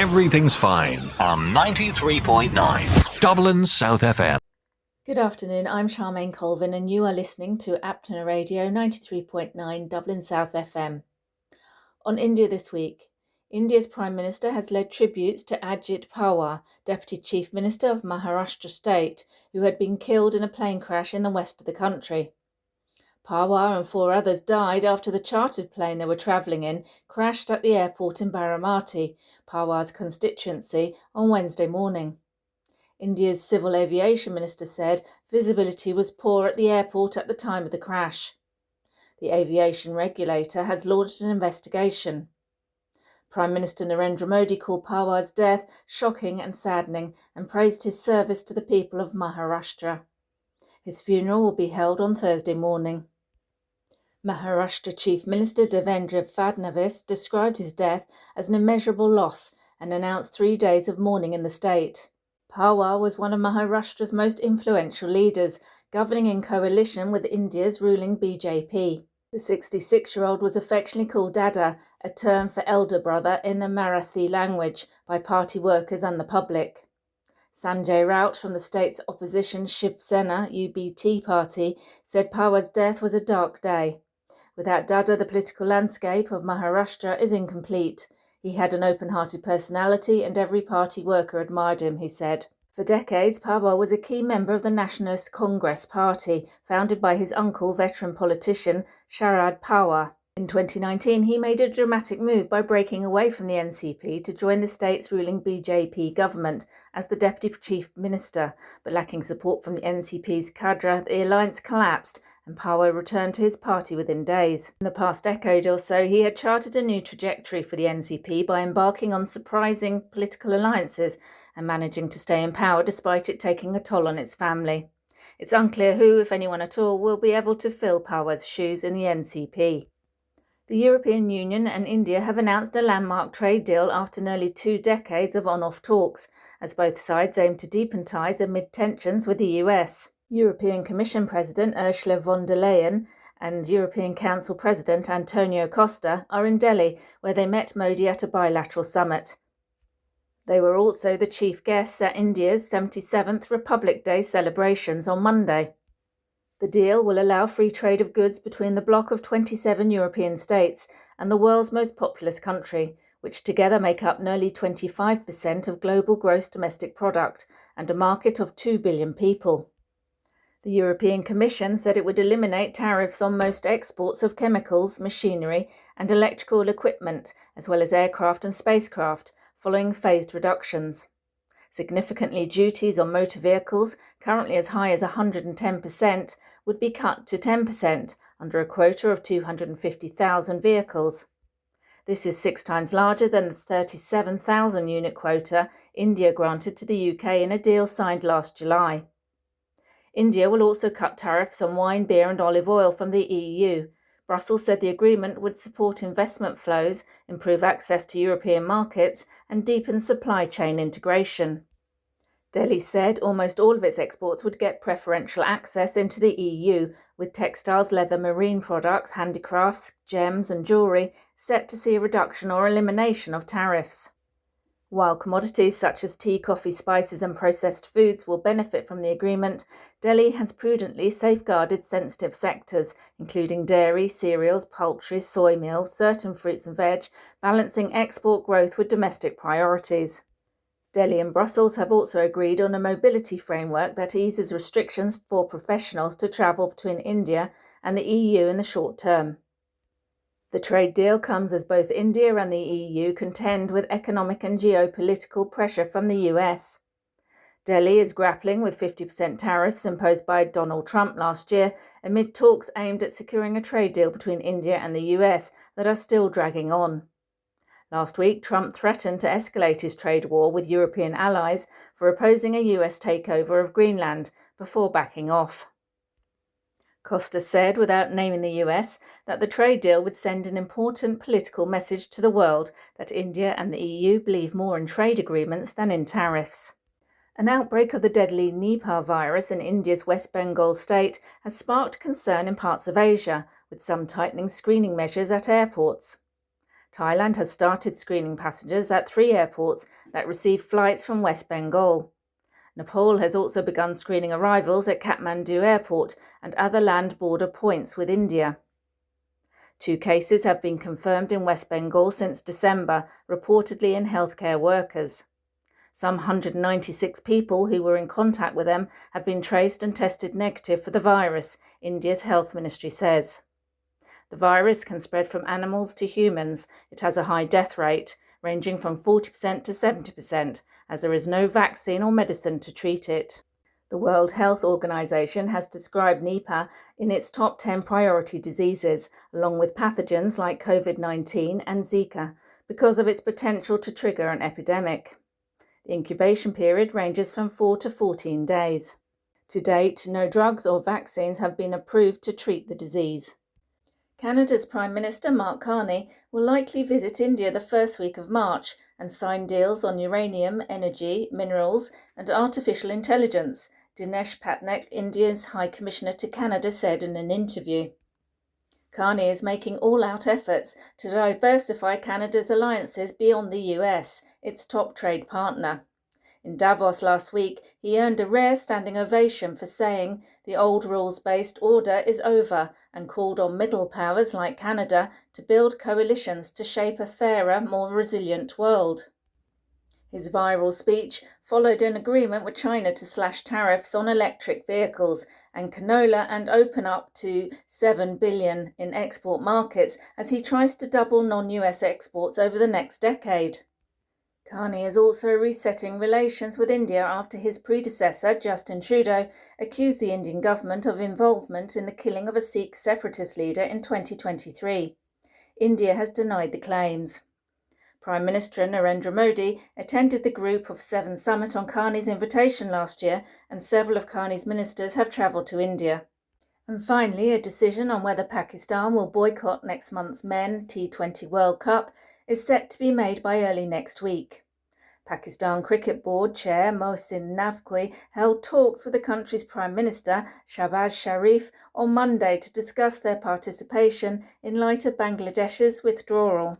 everything's fine on 93.9 Dublin South FM. Good afternoon, I'm Charmaine Colvin and you are listening to Apna Radio 93.9 Dublin South FM. On India this week, India's Prime Minister has led tributes to Ajit Pawar, Deputy Chief Minister of Maharashtra State, who had been killed in a plane crash in the west of the country. Pawar and 4 others died after the chartered plane they were travelling in crashed at the airport in Baramati, Pawar's constituency, on Wednesday morning. India's Civil Aviation Minister said visibility was poor at the airport at the time of the crash. The aviation regulator has launched an investigation. Prime Minister Narendra Modi called Pawar's death shocking and saddening and praised his service to the people of Maharashtra. His funeral will be held on Thursday morning. Maharashtra Chief Minister Devendra Fadnavis described his death as an immeasurable loss and announced 3 days of mourning in the state. Pawar was one of Maharashtra's most influential leaders, governing in coalition with India's ruling BJP. The 66-year-old was affectionately called Dada, a term for elder brother in the Marathi language, by party workers and the public. Sanjay Raut from the state's opposition Shiv Sena UBT party said Pawar's death was a dark day. Without Dada, the political landscape of Maharashtra is incomplete. He had an open-hearted personality and every party worker admired him, he said. For decades, Pawar was a key member of the Nationalist Congress Party, founded by his uncle, veteran politician Sharad Pawar. In 2019, he made a dramatic move by breaking away from the NCP to join the state's ruling BJP government as the Deputy Chief Minister, but lacking support from the NCP's cadre, the alliance collapsed and Pawar returned to his party within days. In the past decade or so, he had charted a new trajectory for the NCP by embarking on surprising political alliances and managing to stay in power despite it taking a toll on its family. It's unclear who, if anyone at all, will be able to fill Pawar's shoes in the NCP. The European Union and India have announced a landmark trade deal after nearly 2 decades of on-off talks, as both sides aim to deepen ties amid tensions with the US. European Commission President Ursula von der Leyen and European Council President Antonio Costa are in Delhi, where they met Modi at a bilateral summit. They were also the chief guests at India's 77th Republic Day celebrations on Monday. The deal will allow free trade of goods between the bloc of 27 European states and the world's most populous country, which together make up nearly 25% of global gross domestic product and a market of 2 billion people. The European Commission said it would eliminate tariffs on most exports of chemicals, machinery and electrical equipment, as well as aircraft and spacecraft, following phased reductions. Significantly, duties on motor vehicles, currently as high as 110%, would be cut to 10% under a quota of 250,000 vehicles. This is 6 times larger than the 37,000 unit quota India granted to the UK in a deal signed last July. India will also cut tariffs on wine, beer and olive oil from the EU. Brussels said the agreement would support investment flows, improve access to European markets and deepen supply chain integration. Delhi said almost all of its exports would get preferential access into the EU, with textiles, leather, marine products, handicrafts, gems and jewellery set to see a reduction or elimination of tariffs. While commodities such as tea, coffee, spices and processed foods will benefit from the agreement, Delhi has prudently safeguarded sensitive sectors, including dairy, cereals, poultry, soy meal, certain fruits and veg, balancing export growth with domestic priorities. Delhi and Brussels have also agreed on a mobility framework that eases restrictions for professionals to travel between India and the EU in the short term. The trade deal comes as both India and the EU contend with economic and geopolitical pressure from the US. Delhi is grappling with 50% tariffs imposed by Donald Trump last year amid talks aimed at securing a trade deal between India and the US that are still dragging on. Last week, Trump threatened to escalate his trade war with European allies for opposing a US takeover of Greenland before backing off. Costa said, without naming the US, that the trade deal would send an important political message to the world that India and the EU believe more in trade agreements than in tariffs. An outbreak of the deadly Nipah virus in India's West Bengal state has sparked concern in parts of Asia, with some tightening screening measures at airports. Thailand has started screening passengers at 3 airports that receive flights from West Bengal. Nepal has also begun screening arrivals at Kathmandu Airport and other land border points with India. 2 cases have been confirmed in West Bengal since December, reportedly in healthcare workers. Some 196 people who were in contact with them have been traced and tested negative for the virus, India's health ministry says. The virus can spread from animals to humans. It has a high death rate, ranging from 40% to 70%, as there is no vaccine or medicine to treat it. The World Health Organization has described Nipah in its top 10 priority diseases, along with pathogens like COVID-19 and Zika, because of its potential to trigger an epidemic. The incubation period ranges from 4 to 14 days. To date, no drugs or vaccines have been approved to treat the disease. Canada's Prime Minister Mark Carney will likely visit India the first week of March and sign deals on uranium, energy, minerals and artificial intelligence, Dinesh Patnaik, India's High Commissioner to Canada, said in an interview. Carney is making all-out efforts to diversify Canada's alliances beyond the US, its top trade partner. In Davos last week, he earned a rare standing ovation for saying the old rules-based order is over and called on middle powers like Canada to build coalitions to shape a fairer, more resilient world. His viral speech followed an agreement with China to slash tariffs on electric vehicles and canola and open up to $7 billion in export markets as he tries to double non-US exports over the next decade. Carney is also resetting relations with India after his predecessor, Justin Trudeau, accused the Indian government of involvement in the killing of a Sikh separatist leader in 2023. India has denied the claims. Prime Minister Narendra Modi attended the Group of 7 summit on Carney's invitation last year, and several of Carney's ministers have travelled to India. And finally, a decision on whether Pakistan will boycott next month's Men T20 World Cup is set to be made by early next week. Pakistan Cricket Board Chair Mohsin Naqvi held talks with the country's Prime Minister Shahbaz Sharif on Monday to discuss their participation in light of Bangladesh's withdrawal.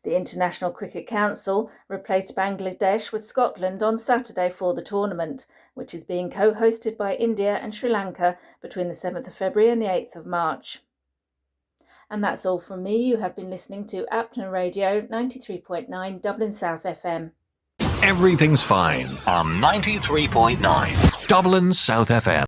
The International Cricket Council replaced Bangladesh with Scotland on Saturday for the tournament, which is being co-hosted by India and Sri Lanka between the 7th of February and the 8th of March. And that's all from me. You have been listening to Apna Radio 93.9 Dublin South FM. Everything's fine on 93.9 Dublin South FM.